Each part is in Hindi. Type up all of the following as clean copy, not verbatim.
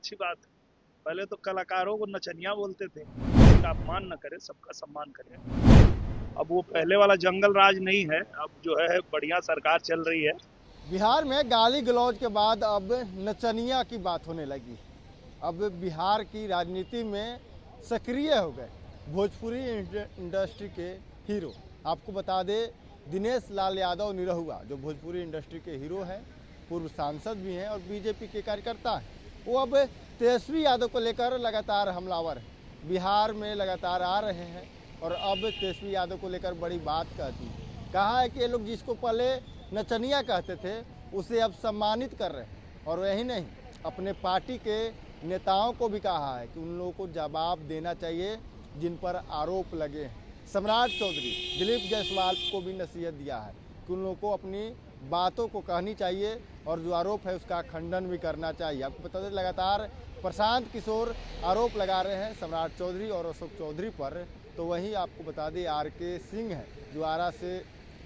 अच्छी बात है। पहले तो कलाकारों को नचनिया बोलते थे, किसी का अपमान न करे, सबका सम्मान करे। अब वो पहले वाला जंगल राज नहीं है, अब जो है बढ़िया सरकार चल रही है। बिहार में गाली गलौज के बाद अब नचनिया की बात होने लगी। अब बिहार की राजनीति में सक्रिय हो गए भोजपुरी इंडस्ट्री के हीरो। आपको बता दें, दिनेश लाल यादव निरहुआ जो भोजपुरी इंडस्ट्री के हीरो हैं, पूर्व सांसद भी हैं और बीजेपी के कार्यकर्ता हैं, वो अब तेजस्वी यादव को लेकर लगातार हमलावर हैं। बिहार में लगातार आ रहे हैं और अब तेजस्वी यादव को लेकर बड़ी बात कहती है। कहा है कि ये लोग जिसको पहले नचनिया कहते थे उसे अब सम्मानित कर रहे हैं। और यही नहीं, अपने पार्टी के नेताओं को भी कहा है कि उन लोगों को जवाब देना चाहिए जिन पर आरोप लगे हैं। सम्राट चौधरी, दिलीप जायसवाल को भी नसीहत दिया है कि उन लोगों को अपनी बातों को कहनी चाहिए और जो आरोप है उसका खंडन भी करना चाहिए। आपको बता दें, लगातार प्रशांत किशोर आरोप लगा रहे हैं सम्राट चौधरी और अशोक चौधरी पर। तो वहीं आपको बता दें, आर.के. सिंह हैं जो आरा से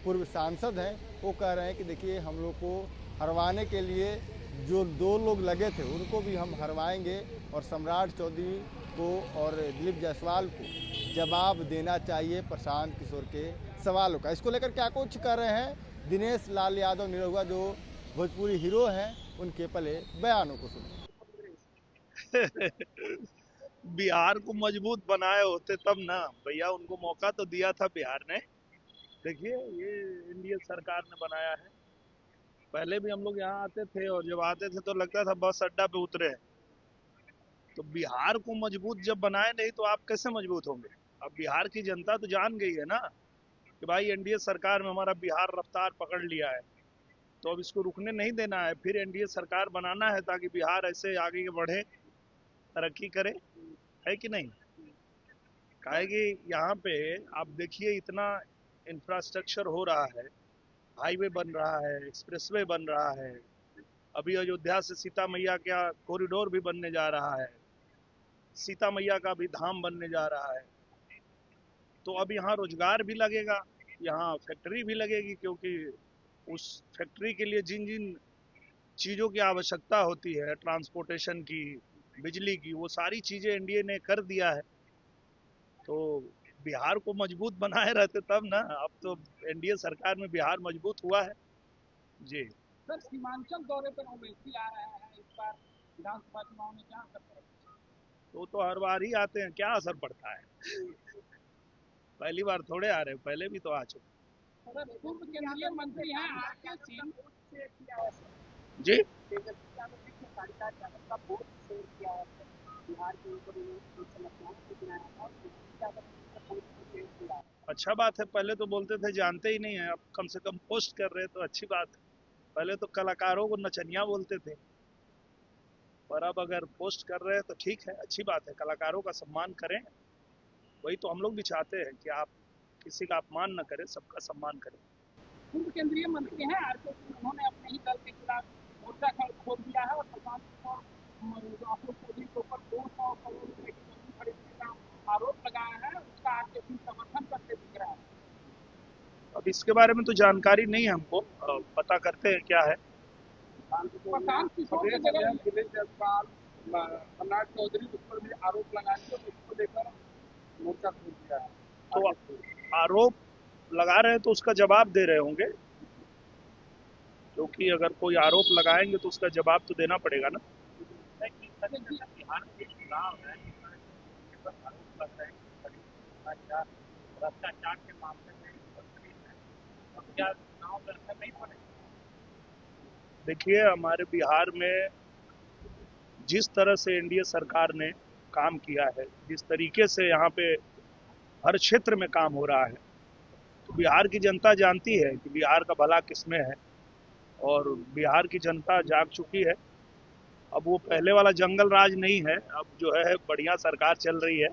पूर्व सांसद हैं, वो कह रहे हैं कि देखिए, हम लोग को हरवाने के लिए जो दो लोग लगे थे उनको भी हम हरवाएंगे और सम्राट चौधरी को और दिलीप जायसवाल को जवाब देना चाहिए प्रशांत किशोर के सवालों का। इसको लेकर क्या कुछ कर रहे हैं दिनेश लाल यादव निरहुआ जो भोजपुरी हीरो हैं, उनके पहले बयानों को सुनिए। बिहार को मजबूत बनाए होते तब ना भैया, उनको मौका तो दिया था बिहार ने। देखिए, ये एनडीए सरकार ने बनाया है। पहले भी हम लोग यहाँ आते थे और जब आते थे तो लगता था बस अड्डा पे उतरे हैं। तो बिहार को मजबूत जब बनाए नहीं तो आप कैसे मजबूत होंगे? अब बिहार की जनता तो जान गई है ना कि भाई एनडीए सरकार में हमारा बिहार रफ्तार पकड़ लिया है, तो अब इसको रुकने नहीं देना है। फिर एनडीए सरकार बनाना है ताकि बिहार ऐसे आगे बढ़े, तरक्की करे, है कि नहीं? काहे कि यहाँ पे आप देखिए, इतना इंफ्रास्ट्रक्चर हो रहा है, हाईवे बन रहा है, एक्सप्रेसवे बन रहा है, अभी अयोध्या से सीता मैया का कॉरिडोर भी बनने जा रहा है, सीता मैया का भी धाम बनने जा रहा है। तो अब यहाँ रोजगार भी लगेगा, यहाँ फैक्ट्री भी लगेगी, क्योंकि उस फैक्ट्री के लिए जिन जिन चीज़ों की आवश्यकता होती है, ट्रांसपोर्टेशन की, बिजली की, वो सारी चीज़ें एनडीए ने कर दिया है। तो बिहार को मजबूत बनाए रहते तब ना। अब तो एनडीए सरकार में बिहार मजबूत हुआ है जी। सर, सीमांचल दौरे पर ओवैसी आ रहे हैं इस बार विधानसभा चुनाव में, क्या असर पड़ेगा? तो हर बार ही आते हैं, क्या असर पड़ता है? पहली बार थोड़े आ रहे हैं, पहले भी तो आ चुके। सर, पूर्व केंद्रीय मंत्री हैं आर.के. सिंह जी, अच्छा बात है। पहले तो बोलते थे जानते ही नहीं है, अब कम से कम पोस्ट कर रहे हैं तो अच्छी बात है। पहले तो कलाकारों को नचनिया बोलते थे, पर अब अगर पोस्ट कर रहे हैं तो ठीक है, अच्छी बात है। कलाकारों का सम्मान करें, वही तो हम लोग भी चाहते हैं कि आप किसी का अपमान न करें, सबका सम्मान करें। पूर्व केंद्रीय मंत्री हैं आर.के. सिंह, उन्होंने अपने ही दल के खिलाफ मोर्चा खोल दिया है और प्रशांत किशोर अशोक चौधरी के ऊपर 200 करोड़ रुपए की जमीन खरीदने का आरोप लगाया है, उसका आर.के. सिंह समर्थन करते दिख रहा है। अब इसके बारे में तो जानकारी नहीं है हमको, पता करते हैं क्या है। प्रशांत किशोर की जगह दिनेश जायसवाल, सम्राट चौधरी उस पर भी आरोप लगाए थे, उसको लेकर मोर्चा खोल दिया है। तो आरोप लगा रहे हैं तो उसका जवाब दे रहे होंगे, क्योंकि अगर कोई आरोप लगाएंगे तो उसका जवाब तो देना पड़ेगा ना। बिहार के चुनाव है, आरोप लग रहे हैं भ्रष्टाचार के मामले में अब क्या चुनाव लड़ना नहीं पड़ेगा? देखिए, हमारे बिहार में जिस तरह से एनडीए सरकार ने काम किया है, जिस तरीके से यहाँ पे हर क्षेत्र में काम हो रहा है, तो बिहार की जनता जानती है कि बिहार का भला किसमें है, और बिहार की जनता जाग चुकी है। अब वो पहले वाला जंगल राज नहीं है, अब जो है बढ़िया सरकार चल रही है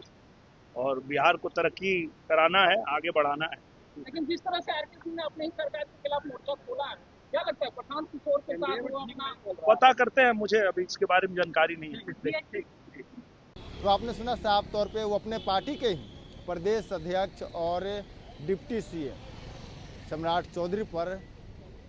और बिहार को तरक्की कराना है, आगे बढ़ाना है। लेकिन जिस तरह से आर.के. सिंह ने अपने ही सरकार के खिलाफ मोर्चा खोला है, क्या लगता है प्रशांत किशोर के साथ वो अपना पता करते हैं, मुझे अभी इसके बारे में जानकारी नहीं है। तो आपने सुना, साफ तौर पे वो अपने पार्टी के ही प्रदेश अध्यक्ष और डिप्टी सीएम सम्राट चौधरी पर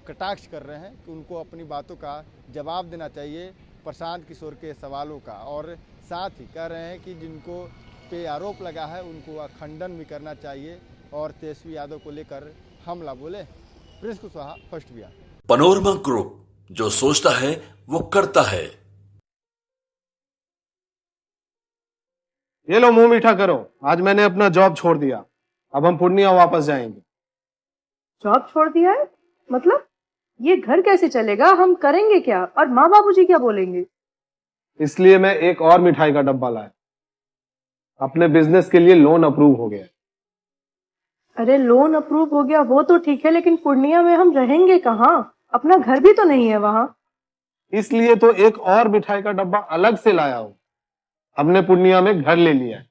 कटाक्ष कर रहे हैं कि उनको अपनी बातों का जवाब देना चाहिए प्रशांत किशोर के सवालों का, और साथ ही कह रहे हैं कि जिनको पे आरोप लगा है उनको वह खंडन भी करना चाहिए और तेजस्वी यादव को लेकर हमला बोले। Prince Kushwaha, first Bihar. Panorama group, जो सोचता है वो करता है। ये लो मुंह मीठा करो, आज मैंने अपना जॉब छोड़ दिया, अब हम पूर्णिया वापस जाएंगे। जॉब छोड़ दिया है? मतलब ये घर कैसे चलेगा? हम करेंगे क्या? और माँ बाबूजी क्या बोलेंगे? इसलिए मैं एक और मिठाई का डब्बा लाया। अपने बिजनेस के लिए लोन अप्रूव हो गया। अरे लोन अप्रूव हो गया वो तो ठीक है, लेकिन पूर्णिया में हम रहेंगे कहाँ? अपना घर भी तो नहीं है वहाँ। इसलिए तो एक और मिठाई का डब्बा अलग से लाया हूँ। हमने पूर्णिया में घर ले लिया है,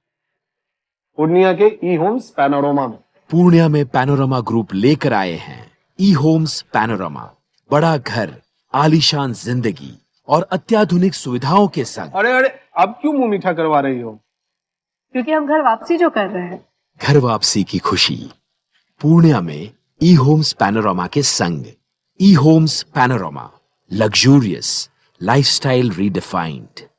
पूर्णिया के ई होम्स पैनोरमा में। पूर्णिया में पैनोरमा ग्रुप लेकर आए हैं ई होम्स पैनोरमा, बड़ा घर, आलीशान जिंदगी और अत्याधुनिक सुविधाओं के संग। अरे अरे, अब क्यों मुंह मीठा करवा रही हो? क्योंकि हम घर वापसी जो कर रहे हैं। घर वापसी की खुशी पूर्णिया में ई होम्स पैनोरमा के संग। ई Homes Panorama, luxurious lifestyle redefined.